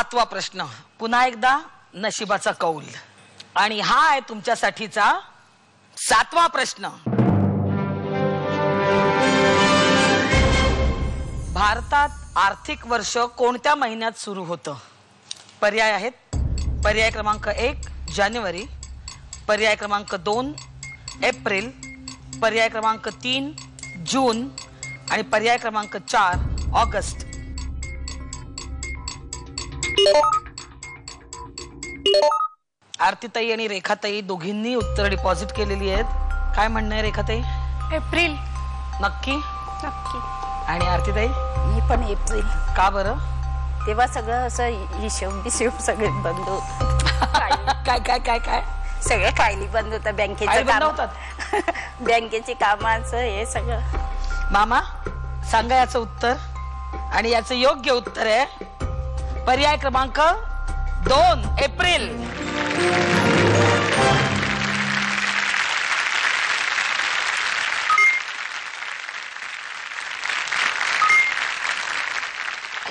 7वा प्रश्न पुन्हा एकदा नशिबाचा कौल आणि हा आहे तुमच्यासाठीचा 7वा प्रश्न। भारतात आर्थिक वर्ष कोणत्या महिन्यात सुरू होतं? पर्याय आहेत पर्याय क्रमांक 1 जानेवारी, पर्याय क्रमांक 2 एप्रिल, पर्याय क्रमांक 3 जून आणि पर्याय क्रमांक 4 ऑगस्ट। आरतीताई आणि रेखाताई दोघींनी उत्तर डिपॉझिट केलेली आहेत। काय म्हणणं आहे रेखाताई? एप्रिल। नक्की? नक्की। आणि आरतीताई? मी पण एप्रिल। का बरं? तेव्हा सगळं असं हिशोब सगळे बंद होत। काय काय काय काय सगळे फायली बंद होतात, बँकेचं काम होतात, बँकेची कामाचं हे सगळं। मामा सांगा याचं उत्तर। आणि याचं योग्य उत्तर आहे पर्याय क्रमांक 2 एप्रिल।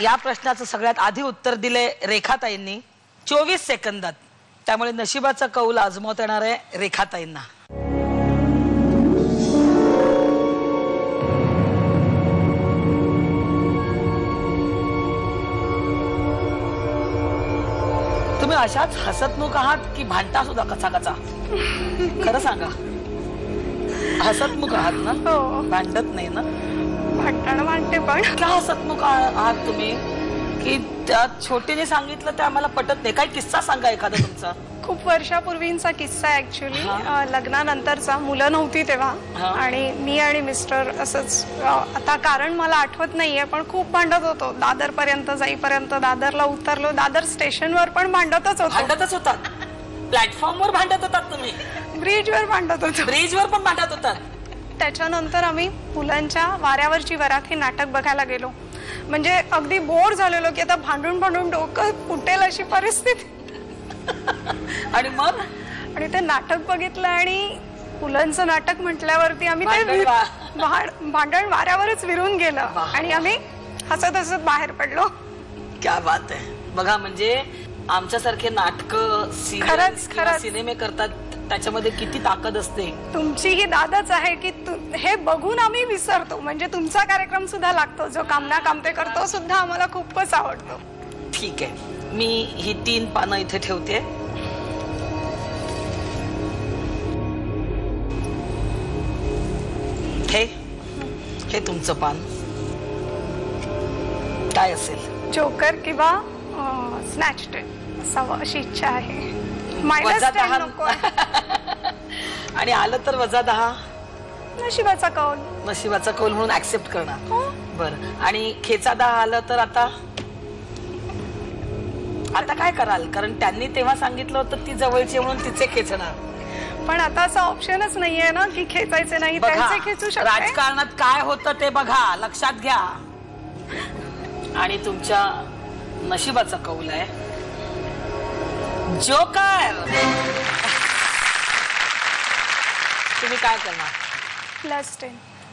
या प्रश्नाचं सगळ्यात आधी उत्तर दिले रेखाताईंनी 24 सेकंदात। त्यामुळे नशिबाचा कौल आजमावता येणार आहे रेखाताईंना। तुम्ही अशाच हसतमुख आहात की भांडता सुद्धा कचा कचा? खरं सांगा, हसतमुख आहात ना? हो। भांडत नाही ना? भांडण भांडते पण का हसतमुख आहात तुम्ही की त्या छोटीने सांगितलं ते आम्हाला पटत नाही? काही किस्सा सांगा एखादा तुमचा। खूप वर्षापूर्वींचा किस्सा आहे ऍक्च्युली, लग्नानंतरचा। मुलं नव्हती तेव्हा आणि मी आणि मिस्टर असंच, आता कारण मला आठवत नाहीये, पण खूप भांडत होतो। दादर पर्यंत जाईपर्यंत दादरला उतरलो, दादर स्टेशनवर पण भांडतच होतात। प्लॅटफॉर्मवर भांडत होतात तुम्ही? ब्रिजवर भांडत होतो। ब्रिजवर पण भांडत होतात? त्याच्यानंतर आम्ही पुलांच्या वाऱ्यावरची वरात हे नाटक बघायला गेलो। म्हणजे अगदी बोर झालेलो की आता भांडून भांडून डोकं फुटेल अशी परिस्थिती। आणि मग आणि ते नाटक बघितलं आणि पुलांचं नाटक म्हटल्यावरती आम्ही ते भांडण वाऱ्यावरच विरून गेलं आणि आम्ही हसत हसत बाहेर पडलो। क्या बात आहे। बघा म्हणजे आमच्यासारखे नाटक सिनेमे करतात त्याच्यामध्ये किती ताकद असते। तुमची ही दादच आहे की हे बघून आम्ही विसरतो। म्हणजे तुमचा कार्यक्रम सुद्धा लागतो, जो कामना कामते करतो सुद्धा आम्हाला खूपच आवडतो। ठीक आहे, मी ही 3 पानं इथे ठेवते। हे तुमचं पान काय असेल? जोकर किंवा स्नॅच टेन असावं अशी इच्छा आहे। -10 नको आणि आलं तर -10। नशिबाचा कौल। नशिबाचा कौल म्हणून ऍक्सेप्ट करणार? बरं। आणि खेचा 10 आलं तर आता काय कराल? कारण त्यांनी तेव्हा सांगितलं होतं ती जवळची म्हणून तिचे खेचणार, पण आता असं ऑप्शनच नाहीये ना की खेचायचे नाही, त्यांचे खेचू शकते। राजकारणात काय होतं ते बघा, लक्षात घ्या। आणि तुमच्या नशिबाचा कौल आहे जोकर। तुम्ही काय करणार?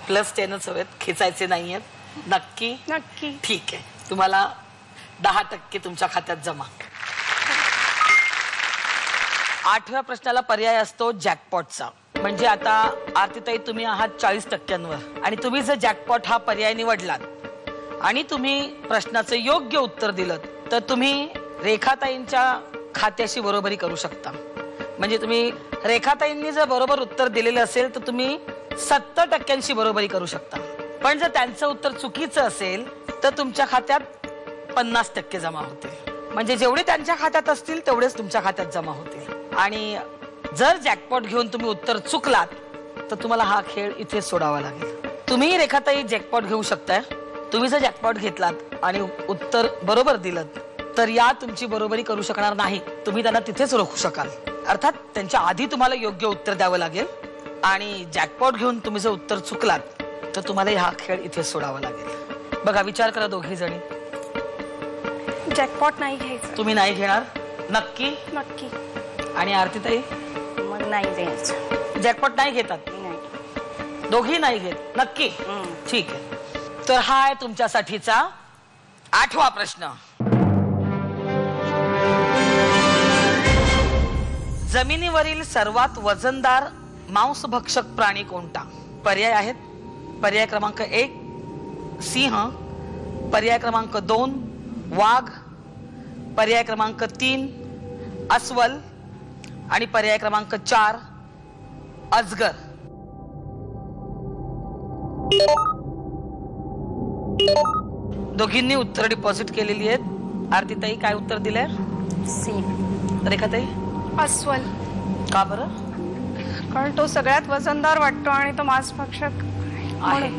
+10च हवेत, खेचायचे नाहीयेत? नक्की? नक्की। ठीक आहे, तुम्हाला 10% तुमच्या खात्यात जमा। 8व्या प्रश्नाला पर्याय असतो जॅकपॉटचा। म्हणजे आता आरतीताई तुम्ही आहात 40%वर आणि तुम्ही जर जॅकपॉट हा पर्याय निवडलात आणि तुम्ही प्रश्नाचं योग्य उत्तर दिलं तर तुम्ही रेखाताईंच्या खात्याशी बरोबरी करू शकता। म्हणजे तुम्ही रेखाताईंनी जर बरोबर उत्तर दिलेलं असेल तर तुम्ही 70%शी बरोबरी करू शकता। पण जर त्यांचं उत्तर चुकीचं असेल तर तुमच्या खात्यात 50% जमा होतील। म्हणजे जेवढे त्यांच्या खात्यात असतील तेवढेच तुमच्या खात्यात जमा होतील। आणि जर जॅकपॉट घेऊन तुम्ही उत्तर चुकलात तर तुम्हाला हा खेळ इथे सोडावा लागेल। तुम्ही रेखाताई जॅकपॉट घेऊ शकताय। तुम्ही जर जॅकपॉट घेतलात आणि उत्तर बरोबर दिलं तर या तुमची बरोबरी करू शकणार नाही, तुम्ही त्यांना तिथेच रोखू शकाल। अर्थात त्यांच्या आधी तुम्हाला योग्य उत्तर द्यावं लागेल आणि जॅकपॉट घेऊन तुम्ही जर उत्तर चुकलात तर तुम्हाला हा खेळ इथे सोडावा लागेल। बघा, विचार करा दोघी जणी। जॅकपॉट नाही घ्यायचं। तुम्ही नाही घेणार? नक्की? नक्की। आणि आरतीताई? मग नाही घ्यायचं। जॅकपॉट नाही घेतात? नाही। दोघी नाही घेत? नक्की? ठीक आहे, तर हा आहे तुमच्यासाठीचा 8वा प्रश्न। जमिनीवरील सर्वात वजनदार मांसभक्षक प्राणी कोणता? पर्याय आहेत. पर्याय क्रमांक 1 सिंह, पर्याय क्रमांक 2 वाघ, पर्याय क्रमांक 3 अस्वल आणि पर्याय क्रमांक 4 अजगर. दोघींनी उत्तर डिपॉझिट केलेली आहेत. आरतीताई काय उत्तर दिलंय? सिंह. रेखाताई? अस्वल. का बरं? कारण तो सगळ्यात वजनदार वाटतो आणि तो मांसभक्षक आहे.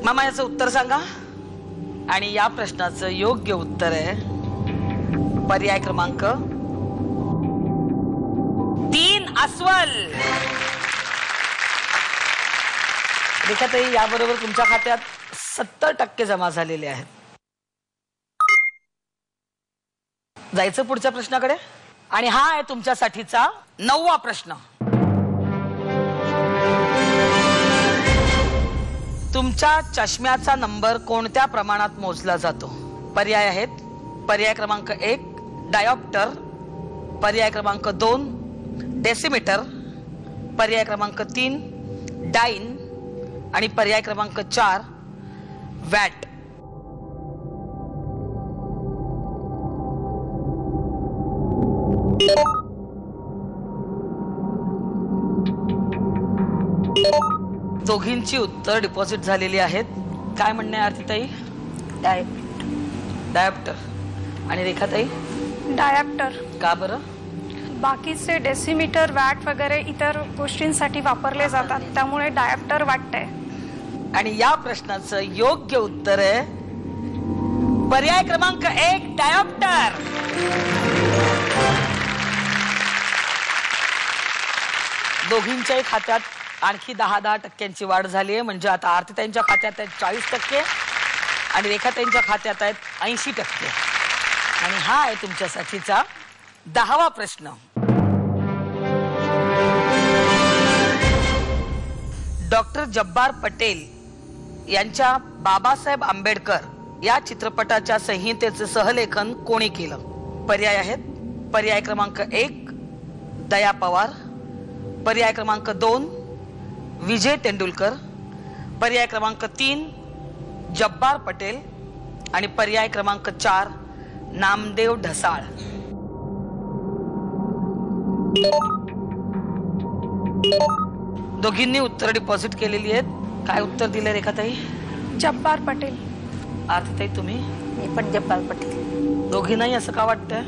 मामा याचं उत्तर सांगा. आणि या प्रश्नाचं योग्य उत्तर आहे पर्याय क्रमांक 3 अस्वल. रेखाताई, याबरोबर तुमच्या खात्यात 70% जमा झालेले आहेत. जायचं पुढच्या प्रश्नाकडे. आणि हा आहे तुमच्यासाठीचा 9वा प्रश्न. तुमच्या चष्म्याचा नंबर कोणत्या प्रमाणात मोजला जातो? पर्याय आहेत. पर्याय क्रमांक 1 डायोप्टर, पर्याय क्रमांक 2 डेसिमीटर, पर्याय क्रमांक 3 डाइन आणि पर्याय क्रमांक 4 वॅट. दोघींची उत्तर डिपॉझिट झालेली आहेत. काय म्हणणे आरतीताई? डायोप्टर. आणि रेखाताई? डायोप्टर. का बरं? बाकीचे डेसिमीटर, वॅट वगैरे इतर गोष्टींसाठी वापरले जातात, त्यामुळे डायोप्टर वाटतंय. आणि या प्रश्नाचं योग्य उत्तर आहे पर्याय क्रमांक 1 डायोप्टर. दोघींच्याही खात्यात आणखी 10% वाढ झाली आहे. म्हणजे आता आरतीताईंच्या खात्यात आहेत 40% आणि रेखाताईंच्या खात्यात आहेत 80%. आणि हा आहे तुमच्यासाठीचा 10वा प्रश्न. डॉक्टर जब्बार पटेल यांच्या बाबासाहेब आंबेडकर या चित्रपटाच्या संहितेचे सहलेखन कोणी केलं? पर्याय आहेत. पर्याय क्रमांक 1 दया पवार, पर्याय क्रमांक 2 विजय तेंडुलकर, पर्याय क्रमांक 3 जब्बार पटेल आणि पर्याय क्रमांक 4 नामदेव ढसाळ. दोघींनी उत्तर डिपॉझिट केलेली आहेत. काय उत्तर दिले रेखाताई? जब्बार पटेल. आरतीताई तुम्ही? मी पण जब्बार पटेल. दोघींनाही असं का वाटतंय?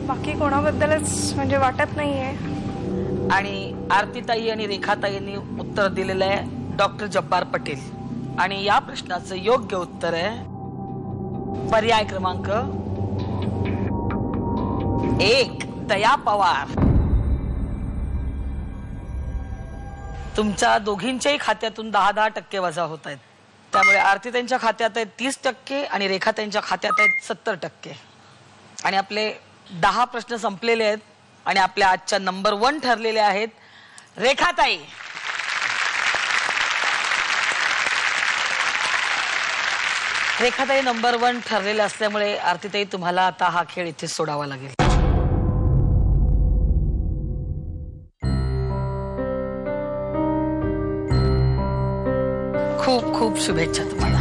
बाकी कोणाबद्दलच म्हणजे वाटत नाहीये. आणि आरतीताई आणि रेखाताईंनी उत्तर दिलेलं आहे डॉक्टर जब्बार पटेल. आणि या प्रश्नाचं योग्य उत्तर आहे पर्याय क्रमांक 1 दया पवार. तुमच्या दोघींच्याही खात्यातून 10% वजा होत आहेत. त्यामुळे आरतीताईंच्या खात्यात आहेत 30% आणि रेखाताईंच्या खात्यात आहेत 70%. आणि आपले 10 प्रश्न संपलेले आहेत आणि आपल्या आजच्या नंबर 1 ठरलेले आहेत रेखाताई. रेखाताई नंबर 1 ठरलेले असल्यामुळे आरतीताई तुम्हाला आता हा खेळ इथे सोडावा लागेल. खूप खूप शुभेच्छा तुम्हाला.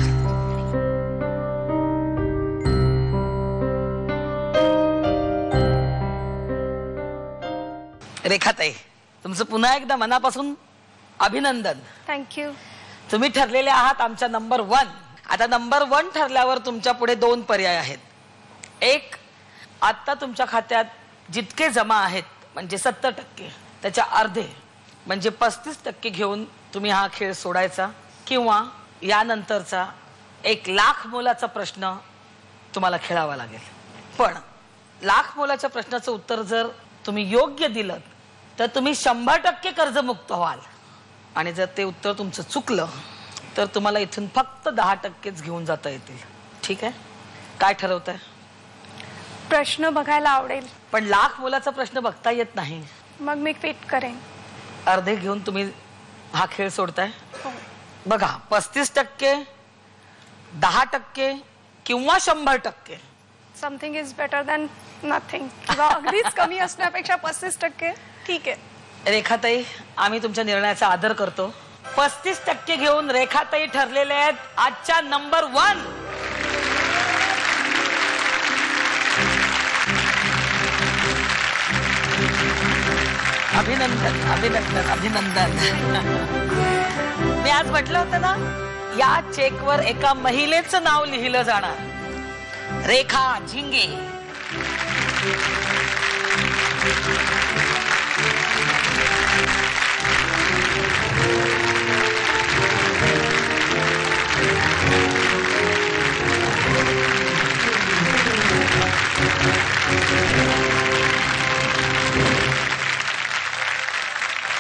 रेखाताई, तुमचं पुन्हा एकदा मनापासून अभिनंदन. थँक्यू. तुम्ही ठरलेले आहात आमच्या नंबर 1. आता नंबर 1 ठरल्यावर तुमच्या पुढे 2 पर्याय आहेत. एक, आता तुमच्या खात्यात जितके जमा आहेत म्हणजे 70%, त्याच्या अर्धे म्हणजे 35% घेऊन तुम्ही हा खेळ सोडायचा, किंवा यानंतरचा 1 लाख मोलाचा प्रश्न तुम्हाला खेळावा लागेल. पण लाख मोलाच्या प्रश्नाचं उत्तर जर तुम्ही योग्य दिलं तर तुम्ही 100% कर्जमुक्त व्हाल. आणि जर ते उत्तर तुमचं चुकलं तर तुम्हाला इथून फक्त 10%च घेऊन जाता येतील. ठीक आहे? काय ठरवताय? प्रश्न बघायला आवडेल. पण लाख मोलाचा प्रश्न बघता येत नाही. मग मी क्विट करेन. अर्धे घेऊन तुम्ही हा खेळ सोडताय? हो. बघा, 35%, 10% किंवा 100%. Something is better than nothing. किंवा अगदीच कमी असण्यापेक्षा 35%. ठीक आहे. रेखाताई, आम्ही तुमच्या निर्णयाचा आदर करतो. 35% घेऊन रेखाताई ठरलेले आहेत आजच्या नंबर 1. अभिनंदन अभिनंदन अभिनंदन. मी आज म्हटलं होतं ना, या चेकवर एका महिलेचं नाव लिहिलं जाणार, रेखा झिंगे.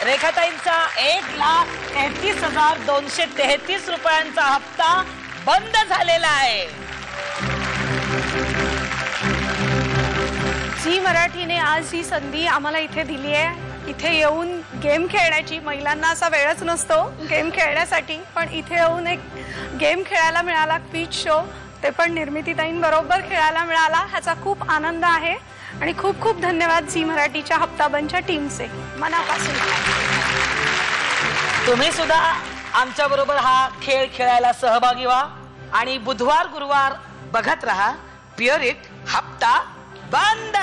रेखाताईंचा 1,33,233 रुपयांचा हप्ता बंद झालेला आहे. झी मराठीने आज ही संधी आम्हाला इथे दिली आहे. इथे येऊन गेम खेळण्याची. महिलांना असा वेळच नसतो गेम खेळण्यासाठी, पण इथे येऊन एक गेम खेळायला मिळाला, क्विज शो, ते पण निर्मितीताईंबरोबर खेळायला मिळाला. ह्याचा खूप आनंद आहे आणि खूप खूप धन्यवाद झी मराठीच्या हप्ताबंदच्या टीमचे मनापासून. तुम्ही सुद्धा आमच्या बरोबर हा खेळ खेळायला सहभागी व्हा आणि बुधवार गुरुवार बघत रहा प्युअर इट हप्ता बंद.